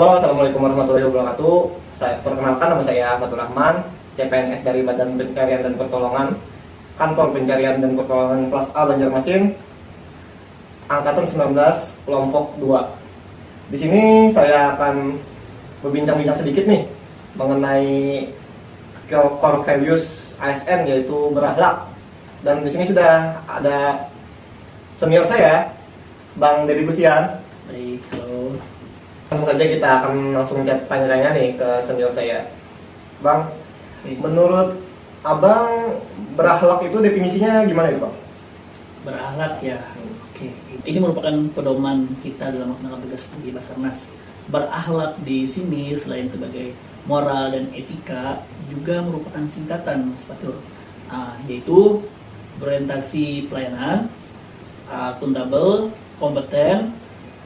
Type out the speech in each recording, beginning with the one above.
Halo, Assalamualaikum warahmatullahi wabarakatuh. Saya perkenalkan, nama saya Fatul Rahman, CPNS dari Badan Pencarian dan Pertolongan, Kantor Pencarian dan Pertolongan kelas A Banjarmasin, Angkatan 19, Kelompok 2. Di sini saya akan berbincang-bincang sedikit nih mengenai core values ASN, yaitu berakhlak. Dan di sini sudah ada senior saya, Bang Deddy Gustian. Baik, halo. Langsung saja kita akan langsung tanya-tanya nih ke senior saya. Bang, menurut Abang berakhlak itu definisinya gimana ya, Bang? Berakhlak ya. Oke. Ini merupakan pedoman kita dalam melaksanakan tugas di Basarnas. Berakhlak di sini selain sebagai moral dan etika juga merupakan singkatan, Mas Fatur. Yaitu berorientasi pelayanan, akuntabel, kompeten,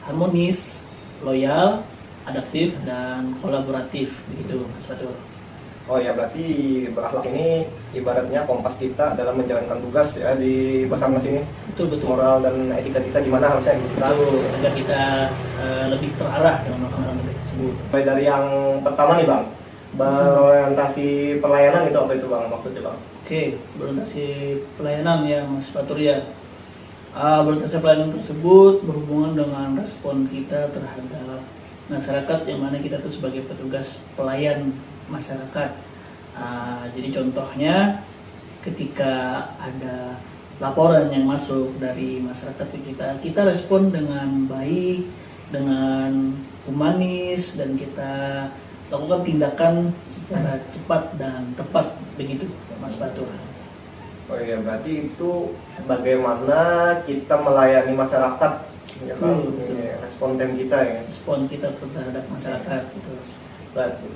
harmonis, loyal, adaptif, dan kolaboratif, begitu Mas Fatur. Oh ya, berarti berakhlak ini ibaratnya kompas kita dalam menjalankan tugas ya di Basarnas ini. Betul. Moral dan etika kita gimana harusnya kita. Betul, agar kita lebih terarah dalam melakukan tugas tersebut. Mulai dari yang pertama nih, Bang, berorientasi pelayanan itu apa itu, Bang, maksudnya, Bang? Oke, berorientasi pelayanan ya Mas Fatur ya. Berorientasi pelayanan tersebut berhubungan dengan respon kita terhadap masyarakat, yang mana kita tuh sebagai petugas pelayan masyarakat. Jadi contohnya ketika ada laporan yang masuk dari masyarakat ke kita respon dengan baik, dengan humanis, dan kita lakukan tindakan secara cepat dan tepat, begitu Mas Fatur. Oh iya, berarti itu bagaimana kita melayani masyarakat, ya kan? Responden kita ya. Respon kita terhadap masyarakat gitu.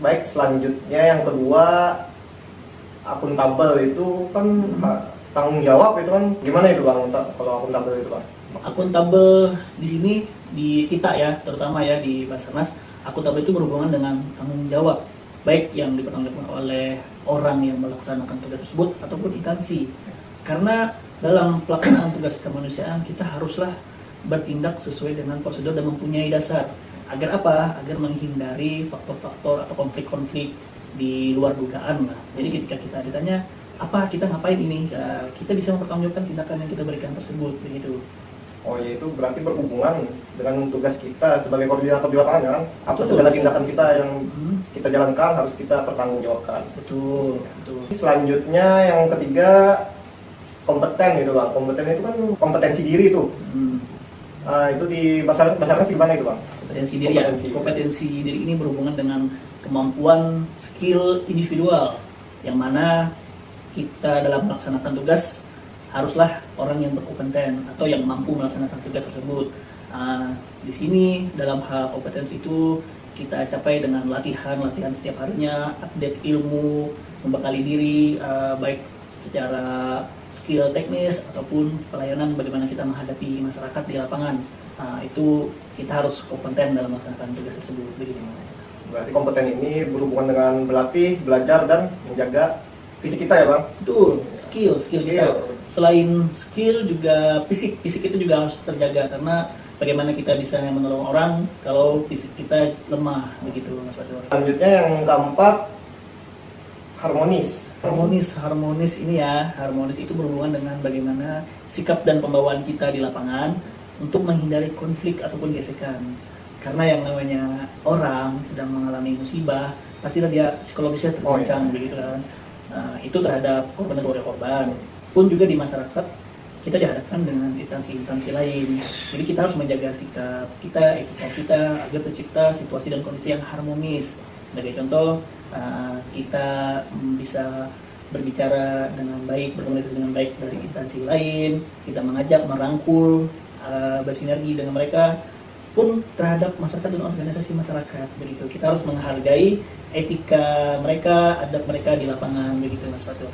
Baik, selanjutnya yang kedua, akuntabel itu kan tanggung jawab itu kan gimana itu, Bang, kalau akuntabel itu, Bang? Akuntabel di sini di kita ya, terutama ya di Basarnas, akuntabel itu berhubungan dengan tanggung jawab, baik yang dipertanggungjawabkan oleh orang yang melaksanakan tugas tersebut ataupun instansi. Karena dalam pelaksanaan tugas kemanusiaan kita haruslah bertindak sesuai dengan prosedur dan mempunyai dasar. Agar apa? Agar menghindari faktor-faktor atau konflik-konflik di luar dugaan lah. Jadi ketika kita ditanya, apa kita ngapain ini? Kita bisa mempertanggungjawabkan tindakan yang kita berikan tersebut, begitu. Oh ya, itu berarti berhubungan dengan tugas kita sebagai koordinator di lapangan, kan? Apa segala tindakan kita yang kita jalankan harus kita pertanggungjawabkan. Betul. Selanjutnya yang ketiga, kompeten gitu, Bang. Kompeten itu kan kompetensi diri itu. Itu di Basarnas gimana itu, Bang? Kompetensi diri ya. Kompetensi diri ini berhubungan dengan kemampuan skill individual, yang mana kita dalam melaksanakan tugas haruslah orang yang berkompeten atau yang mampu melaksanakan tugas tersebut. Di sini dalam hal kompetensi itu kita capai dengan latihan setiap harinya, update ilmu, membekali diri baik secara skill teknis ataupun pelayanan, bagaimana kita menghadapi masyarakat di lapangan. Itu kita harus kompeten dalam melaksanakan tugas tersebut, begitu. Berarti kompeten ini berhubungan dengan berlatih, belajar, dan menjaga fisik kita ya, Bang? Betul, skill kita. Selain skill juga fisik itu juga harus terjaga, karena bagaimana kita bisa menolong orang kalau fisik kita lemah, begitu Mas Fatur. Selanjutnya yang keempat, harmonis ini ya. Harmonis itu berhubungan dengan bagaimana sikap dan pembawaan kita di lapangan untuk menghindari konflik ataupun gesekan. Karena yang namanya orang sedang mengalami musibah, pastilah dia psikologisnya tergoncang, begitu kan. Itu terhadap korban dan keluarga korban. Pun juga di masyarakat kita dihadapkan dengan instansi lain. Jadi kita harus menjaga sikap kita, etika kita, agar tercipta situasi dan kondisi yang harmonis. Sebagai contoh, kita bisa berbicara dengan baik, berkomunikasi dengan baik dari instansi lain, kita mengajak, merangkul, bersinergi dengan mereka, pun terhadap masyarakat dan organisasi masyarakat, begitu. Kita harus menghargai etika mereka, adab mereka di lapangan, begitu Mas Fatur.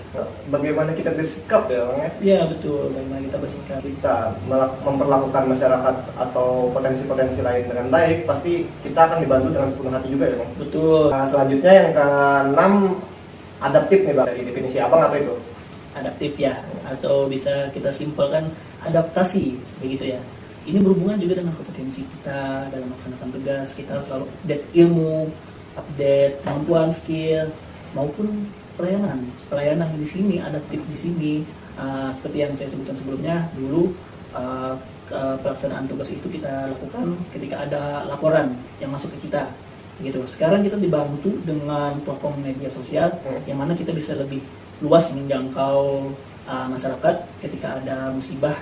Bagaimana kita bersikap ya, Bang, ya? Iya, betul. Bagaimana kita bersikap. Kita memperlakukan masyarakat atau potensi-potensi lain dengan baik, pasti kita akan dibantu dengan sepenuh hati juga ya, Bang? Betul. Selanjutnya yang keenam, adaptif nih, Bang. Dari definisi Abang apa itu? Adaptif ya, atau bisa kita simpelkan adaptasi, begitu ya. ini berhubungan juga dengan kompetensi kita dalam melaksanakan tugas. Kita harus selalu update ilmu, update kemampuan, skill, maupun pelayanan di sini, adaptif di sini. Seperti yang saya sebutkan sebelumnya, dulu pelaksanaan tugas itu kita lakukan ketika ada laporan yang masuk ke kita gitu. Sekarang kita dibantu dengan platform media sosial yang mana kita bisa lebih luas menjangkau masyarakat. Ketika ada musibah,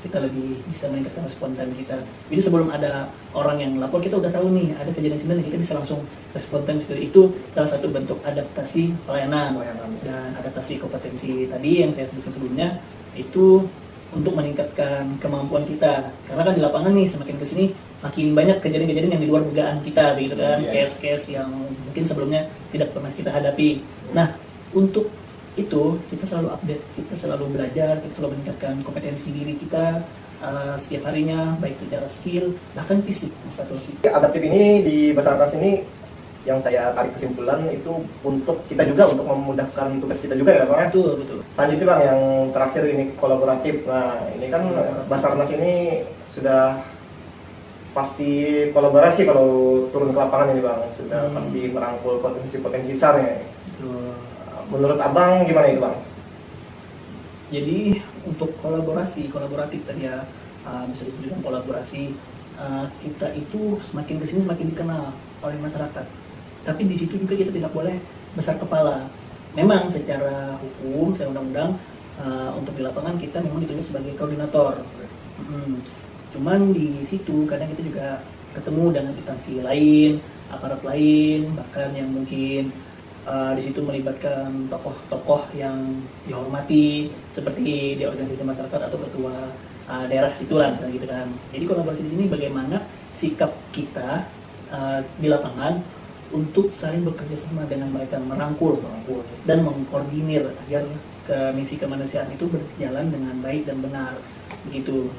kita lebih bisa meningkatkan respon time kita. Jadi sebelum ada orang yang lapor, kita udah tahu nih ada kejadian sini, kita bisa langsung respon time seperti itu. Salah satu bentuk adaptasi pelayanan dan adaptasi kompetensi tadi yang saya sebutkan sebelumnya itu untuk meningkatkan kemampuan kita. Karena kan di lapangan nih semakin kesini makin banyak kejadian-kejadian yang di luar dugaan kita, begitu kan, case-case yang mungkin sebelumnya tidak pernah kita hadapi. Nah, untuk itu kita selalu update, kita selalu belajar, kita selalu meningkatkan kompetensi diri kita setiap harinya, baik secara skill bahkan fisik. Adaptif ini di Basarnas ini yang saya tarik kesimpulan itu untuk kita juga, untuk memudahkan tugas kita juga ya Bang. Betul. Selanjutnya Bang, yang terakhir ini kolaboratif. Nah ini kan Basarnas ini sudah pasti kolaborasi kalau turun ke lapangan ini Bang, sudah pasti merangkul potensi-potensi besar ya. Menurut Abang gimana itu Bang? Jadi untuk kolaboratif tadi ya, bisa disebutkan kolaborasi, kita itu semakin kesini semakin dikenal oleh masyarakat. Tapi di situ juga kita tidak boleh besar kepala. Memang secara hukum, secara undang-undang, untuk di lapangan kita memang ditunjuk sebagai koordinator. Cuman di situ kadang kita juga ketemu dengan instansi lain, aparat lain, bahkan yang mungkin di situ melibatkan tokoh-tokoh yang dihormati seperti di organisasi masyarakat atau ketua daerah situlah gitu kan. Jadi kolaborasi di sini bagaimana sikap kita di lapangan untuk saling bekerja sama dengan mereka, merangkul dan mengkoordinir agar misi kemanusiaan itu berjalan dengan baik dan benar begitu.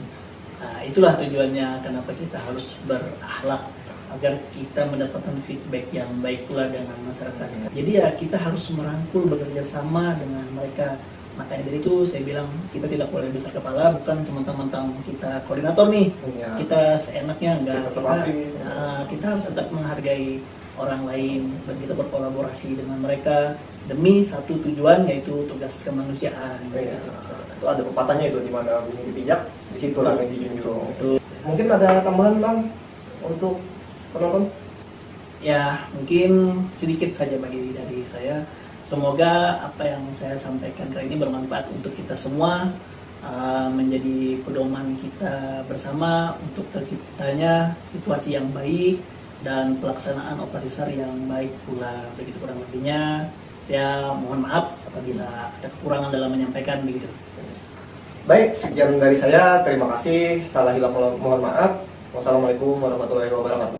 Nah, itulah tujuannya kenapa kita harus berakhlak, agar kita mendapatkan feedback yang baik pula dengan masyarakat. Jadi ya kita harus merangkul, bekerja sama dengan mereka. Makanya dari itu saya bilang kita tidak boleh besar kepala, bukan sementang-mentang kita koordinator nih, kita seenaknya enggak. Kita harus tetap menghargai orang lain dan kita berkolaborasi dengan mereka demi satu tujuan, yaitu tugas kemanusiaan. Itu ada pepatahnya itu, di mana bumi dipijak, di situ lah yang dijunjung. Mungkin ada tambahan Bang untuk penonton? Ya, mungkin sedikit saja bagi dari saya. Semoga apa yang saya sampaikan kali ini bermanfaat untuk kita semua, menjadi pedoman kita bersama untuk terciptanya situasi yang baik dan pelaksanaan operasi SAR yang baik pula. Begitu kurang lebihnya. Saya mohon maaf apabila ada kekurangan dalam menyampaikan begitu. Baik, sekian dari saya. Terima kasih. Salah hilang mohon maaf. Wassalamualaikum warahmatullahi wabarakatuh.